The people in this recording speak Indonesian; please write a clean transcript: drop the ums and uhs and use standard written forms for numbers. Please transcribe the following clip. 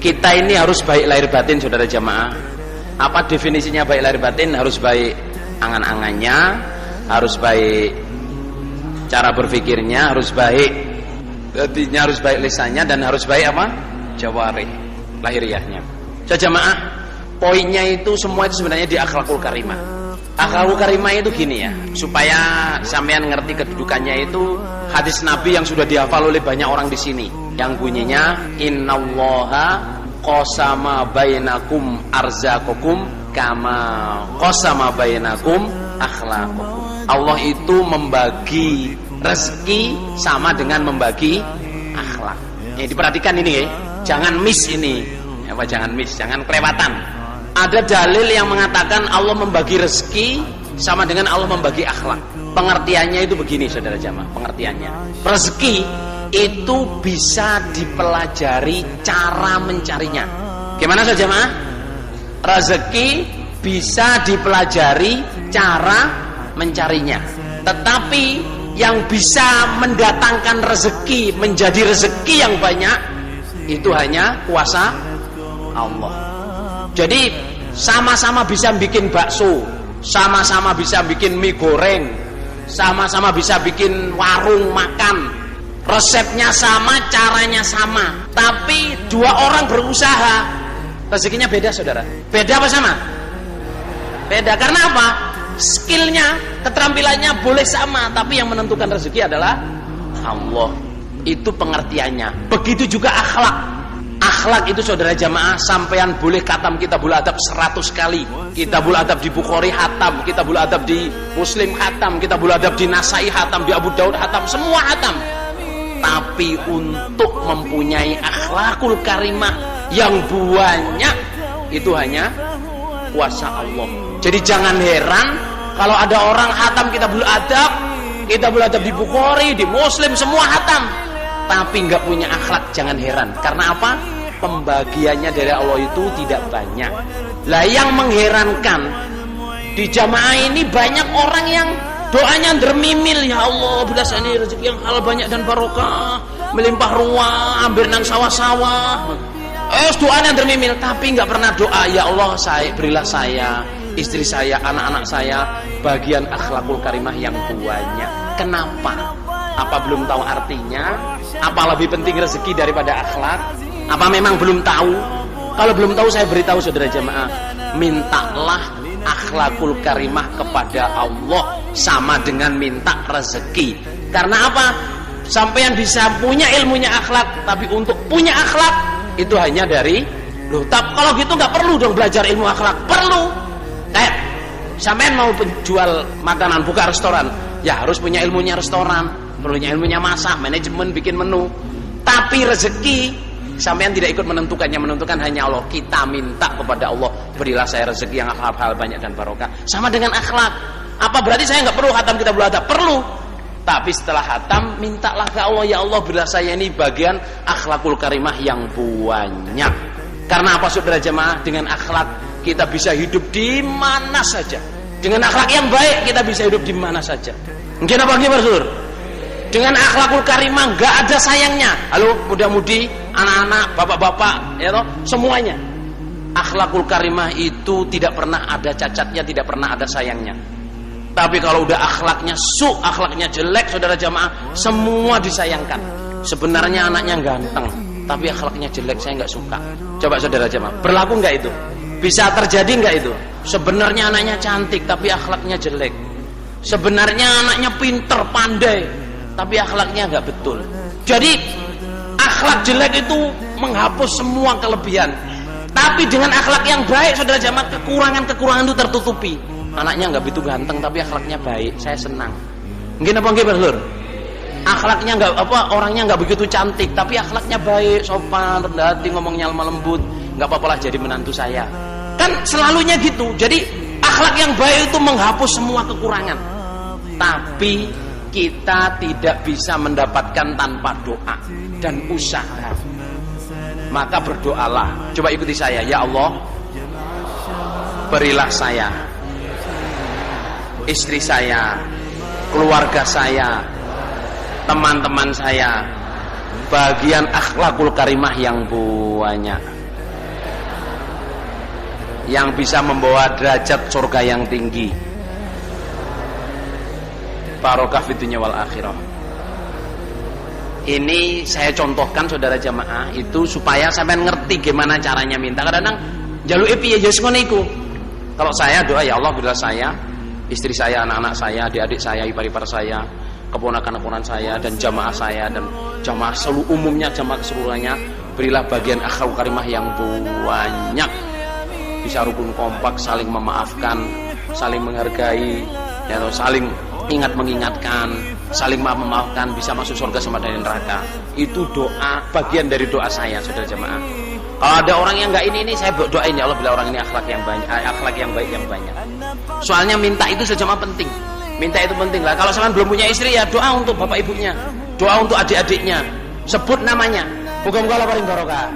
Kita ini harus baik lahir batin, saudara jamaah. Apa definisinya baik lahir batin? Harus baik angan-angannya, harus baik cara berpikirnya, harus baik hatinya, harus baik lisannya, dan harus baik apa? Jawarih, lahiriahnya. Jamaah, poinnya itu semua itu sebenarnya di akhlakul karimah. Akhlakul karimah itu gini ya, supaya sampean ngerti kedudukannya itu hadis Nabi yang sudah dihafal oleh banyak orang di sini, yang bunyinya innallaha qasama bainakum arzaqakum kama qasama bainakum akhlaqakum. Allah itu membagi rezeki sama dengan membagi akhlak. Diperhatikan ini ya, jangan miss ini. Apa jangan miss, jangan kelewatan. Ada dalil yang mengatakan Allah membagi rezeki sama dengan Allah membagi akhlak. Pengertiannya itu begini, saudara jamaah. Pengertiannya, rezeki itu bisa dipelajari cara mencarinya. Gimana saudara jamaah? Rezeki bisa dipelajari cara mencarinya. Tetapi yang bisa mendatangkan rezeki menjadi rezeki yang banyak itu hanya kuasa Allah. Jadi sama-sama bisa bikin bakso, sama-sama bisa bikin mie goreng, sama-sama bisa bikin warung makan, resepnya sama, caranya sama, tapi dua orang berusaha, rezekinya beda, saudara. Beda apa sama? Beda. Karena apa? Skillnya, keterampilannya boleh sama, tapi yang menentukan rezeki adalah Allah. Itu pengertiannya. Begitu juga akhlak. Akhlak itu, saudara jamaah, sampean boleh khatam kitabul adab 100 kali, kitabul adab di Bukhari hatam, kitabul adab di Muslim hatam, kitabul adab di Nasai hatam, di Abu Daud hatam, semua hatam. Tapi untuk mempunyai akhlakul karimah yang banyak itu hanya kuasa Allah. Jadi jangan heran kalau ada orang hatam kitabul adab di Bukhari, di Muslim, semua hatam, tapi nggak punya akhlak. Jangan heran. Karena apa? Pembagiannya dari Allah itu tidak banyak. Lah yang mengherankan, di jamaah ini banyak orang yang doanya dermimil, ya Allah belas ini rezeki yang halal banyak dan barokah, melimpah ruah, ambil nang sawah-sawah. Doanya dermimil, tapi nggak pernah doa, ya Allah berilah saya, istri saya, anak-anak saya bagian akhlakul karimah yang banyak. Kenapa? Apa belum tahu artinya? Apa lebih penting rezeki daripada akhlak? Apa memang belum tahu? Kalau belum tahu, saya beritahu saudara jamaah, mintalah akhlakul karimah kepada Allah sama dengan minta rezeki. Karena apa? Sampean bisa punya ilmunya akhlak, tapi untuk punya akhlak itu hanya dari kalau gitu nggak perlu dong belajar ilmu akhlak. Perlu. Kayak sampean mau penjual makanan, buka restoran, ya harus punya ilmunya restoran, perlunya ilmunya masak, manajemen, bikin menu. Tapi rezeki sampean tidak ikut menentukannya, menentukan hanya Allah. Kita minta kepada Allah, berilah saya rezeki yang hal-hal banyak dan barokah. Sama dengan akhlak. Apa berarti saya nggak perlu hatam kitabul adab? Perlu. Tapi setelah hatam, mintalah ke Allah, ya Allah berilah saya ini bagian akhlakul karimah yang banyak. Karena apa, saudara jemaah? Dengan akhlak kita bisa hidup di mana saja. Dengan akhlak yang baik kita bisa hidup di mana saja. Mungkin apa lagi, Rasul? Dengan akhlakul karimah nggak ada sayangnya. Halo muda-mudi, anak-anak, bapak-bapak, ya toh, semuanya. Akhlakul karimah itu tidak pernah ada cacatnya, tidak pernah ada sayangnya. Tapi kalau udah akhlaknya akhlaknya jelek, saudara jamaah, semua disayangkan. Sebenarnya anaknya ganteng, tapi akhlaknya jelek, saya nggak suka. Coba saudara jamaah, berlaku nggak itu? Bisa terjadi nggak itu? Sebenarnya anaknya cantik, tapi akhlaknya jelek. Sebenarnya anaknya pinter, pandai, tapi akhlaknya nggak betul. Jadi akhlak jelek itu menghapus semua kelebihan. Tapi dengan akhlak yang baik, saudara jamaah, kekurangan itu tertutupi. Anaknya nggak begitu ganteng, tapi akhlaknya baik, saya senang. Mungkin apa nggih, Lur? Akhlaknya nggak orangnya nggak begitu cantik, tapi akhlaknya baik, sopan, rendah hati, ngomongnya lemah lembut, nggak apa-apa lah jadi menantu saya. Kan selalunya gitu. Jadi akhlak yang baik itu menghapus semua kekurangan. Tapi kita tidak bisa mendapatkan tanpa doa dan usaha. Maka berdoalah. Coba ikuti saya, ya Allah, berilah saya, istri saya, keluarga saya, teman-teman saya, bagian akhlakul karimah yang banyak, yang bisa membawa derajat surga yang tinggi, barokah fid dunya wal akhirah. Ini saya contohkan saudara jamaah itu supaya sampean ngerti gimana caranya minta. Kadang-kadang jaluke piye ya ngono iku. Kalau saya doa, ya Allah bila saya, istri saya, anak-anak saya, adik-adik saya, ipar-ipar saya, keponakan-keponakan saya, dan jamaah saya, dan jamaah seluruh umumnya, jamaah keseluruhannya, berilah bagian akhlak karimah yang banyak, bisa rukun kompak, saling memaafkan, saling menghargai, ya, saling ingat mengingatkan, saling memaafkan, bisa masuk surga sama dari neraka. Itu doa, bagian dari doa saya, saudara jamaah. Kalau ada orang yang nggak ini saya doain, ya Allah bila orang ini akhlak yang banyak, akhlak yang baik yang banyak. Soalnya minta itu sejamaah penting. Minta itu penting lah. Kalau sampean belum punya istri, ya doa untuk bapak ibunya, doa untuk adik-adiknya, sebut namanya. Muga-muga Allah paling barokah.